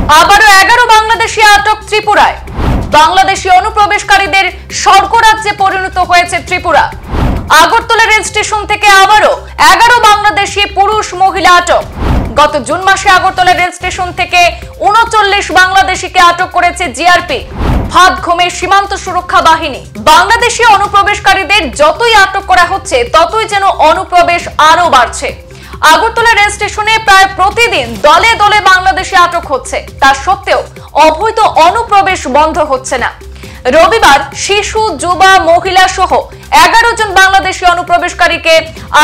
আবারও 11 বাংলাদেশি আটক ত্রিপুরায়। বাংলাদেশি অনুপ্রবেশকারীদের স্বর্গরাজ্যে পরিণত হয়েছে ত্রিপুরা। আগরতলা রেল স্টেশন থেকে আবারও 11 বাংলাদেশি পুরুষ মহিলা আটক। গত জুন মাসে আগরতলা রেল স্টেশন থেকে 39 বাংলাদেশিকে আটক করেছে জিআরপি, ভাত ঘুমের সীমান্ত সুরক্ষা বাহিনী। বাংলাদেশি অনুপ্রবেশকারীদের যতই আটক করা হচ্ছে ততই যেন অনুপ্রবেশ আরো বাড়ছে। আগরতলা রেল স্টেশনে প্রায় প্রতিদিন দলে দলে বাংলাদেশি আটক হচ্ছে, তা সত্ত্বেও অবৈধ অনুপ্রবেশ বন্ধ হচ্ছে না। রবিবার শিশু, যুবা, মহিলা সহ 11 জন বাংলাদেশি অনুপ্রবেশকারীকে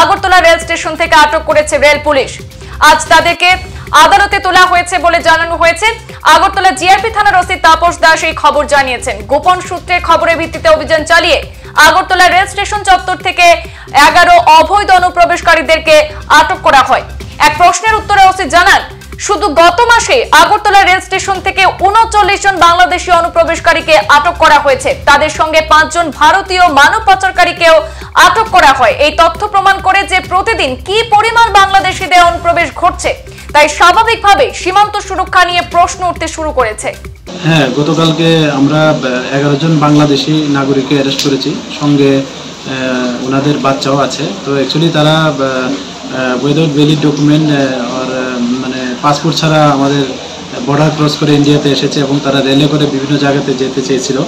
আগরতলা রেল স্টেশন থেকে আটক করেছে রেল পুলিশ। আজ তাদেরকে আদালতে তোলা হয়েছে বলে জানানো হয়েছে। আগরতলা জিআরপি থানার ওসি তাপস দাস এই খবর জানিয়েছেন। গোপন সূত্রের খবরের ভিত্তিতে অভিযান চালিয়ে আগরতলা রেল স্টেশন চত্বর থেকে 11 অবৈধ অনুপ্রবেশকারীদেরকে আটক করা হয়। এক প্রশ্নের উত্তরে ওসি জানান, শুধু গত মাসে আগরতলা রেল স্টেশন থেকে 39 জন বাংলাদেশি অনুপ্রবেশকারীকে আটক করা হয়েছে। তাদের সঙ্গে 5 জন ভারতীয় মানব পাচারকারীকেও আটক করা হয়। এই তথ্য প্রমাণ করে যে প্রতিদিন কি পরিমাণ বাংলাদেশিদের অনুপ্রবেশ ঘটছে, তাই স্বাভাবিকভাবে সীমান্ত সুরক্ষা নিয়ে প্রশ্ন উঠতে শুরু করেছে। হ্যাঁ, গতকালকে আমরা 11 জন বাংলাদেশি নাগরিককে অ্যারেস্ট করেছি, সঙ্গে ওনাদের বাচ্চাও আছে। তো অ্যাকচুয়ালি তারা উইদাউট ভ্যালিড ডকুমেন্ট আর মানে পাসপোর্ট ছাড়া আমাদের বর্ডার ক্রস করে ইন্ডিয়াতে এসেছে এবং তারা রেলে করে বিভিন্ন জায়গাতে যেতে চেয়েছিল।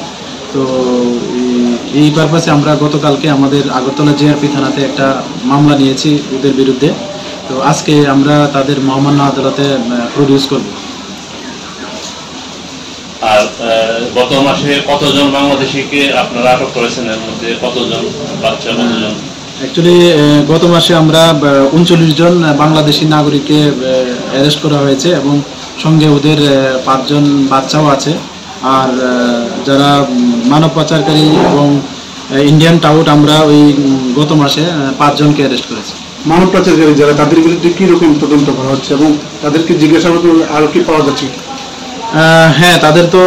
তো এই পারপাসে আমরা গতকালকে আমাদের আগরতলা জিআরপি থানাতে একটা মামলা নিয়েছি ওদের বিরুদ্ধে। তো আজকে আমরা তাদের মহামান্য আদালতে প্রডিউস করব। আর গত মাসে কতজন বাংলাদেশিকে আপনারা আটক করেছেন? এর মধ্যে কতজন বাচ্চা, কতজন? অ্যাকচুয়ালি গত মাসে আমরা 39 জন বাংলাদেশি নাগরিককে অ্যারেস্ট করা হয়েছে এবং সঙ্গে ওদের 5 জন বাচ্চাও আছে। আর যারা মানব পাচারকারী এবং ইন্ডিয়ান টাউট আমরা ওই গত মাসে 5 জনকে অ্যারেস্ট করেছি। মানব পাচারকারী যারা, তাদের বিরুদ্ধে কীরকম তদন্ত করা হচ্ছে এবং তাদেরকে জিজ্ঞাসাবাদ আরও কি পাওয়া যাচ্ছে? হ্যাঁ, তাদের তো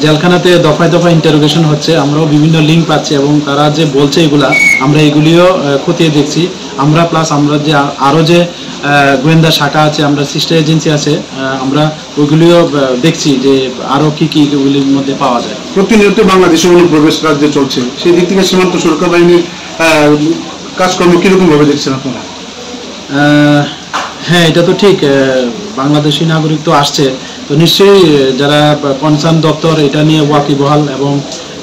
জেলখানাতে দফায় দফায় ইন্টারোগেশন হচ্ছে, আমরাও বিভিন্ন লিঙ্ক পাচ্ছি এবং তারা যে বলছে এগুলা আমরা এগুলিও খতিয়ে দেখছি। আমরা প্লাস আমরা যে আরও যে গোয়েন্দা শাখা আছে, আমরা সিস্টার এজেন্সি আছে, আমরা ওইগুলিও দেখছি যে আরও কী কী এগুলির মধ্যে পাওয়া যায়। প্রতিনিয়ত বাংলাদেশে অনুপ্রবেশ কার্য চলছে, সেই দিক থেকে সীমান্ত সুরক্ষা বাহিনীর কাজকর্ম কীরকমভাবে দেখছেন আপনারা? হ্যাঁ, এটা তো ঠিক, বাংলাদেশি নাগরিক তো আসছে, তো নিশ্চয়ই যারা কনসার্ন দপ্তর এটা নিয়ে ওয়াকিবহাল এবং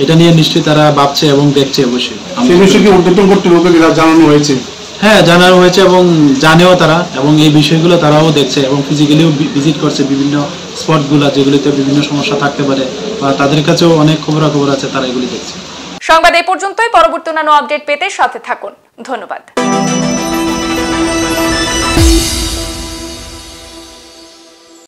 এটা নিয়ে নিশ্চয়ই তারা ভাবছে এবং দেখছে। অবশ্যই সেই বিষয়ে কি ঊর্ধ্বতন কর্তৃপক্ষকে জানানো হয়েছে? হ্যাঁ, জানানো হয়েছে এবং জানেও তারা, এবং এই বিষয়গুলো তারাও দেখছে এবং ফিজিক্যালিও ভিজিট করছে বিভিন্ন স্পটগুলো যেগুলিতে বিভিন্ন সমস্যা থাকতে পারে, বা তাদের কাছেও অনেক খবরাখবর আছে, তারা এগুলি দেখছে। সংবাদ এই পর্যন্তই। পরবর্তী অন্যান্য আপডেট পেতে সাথে থাকুন। ধন্যবাদ।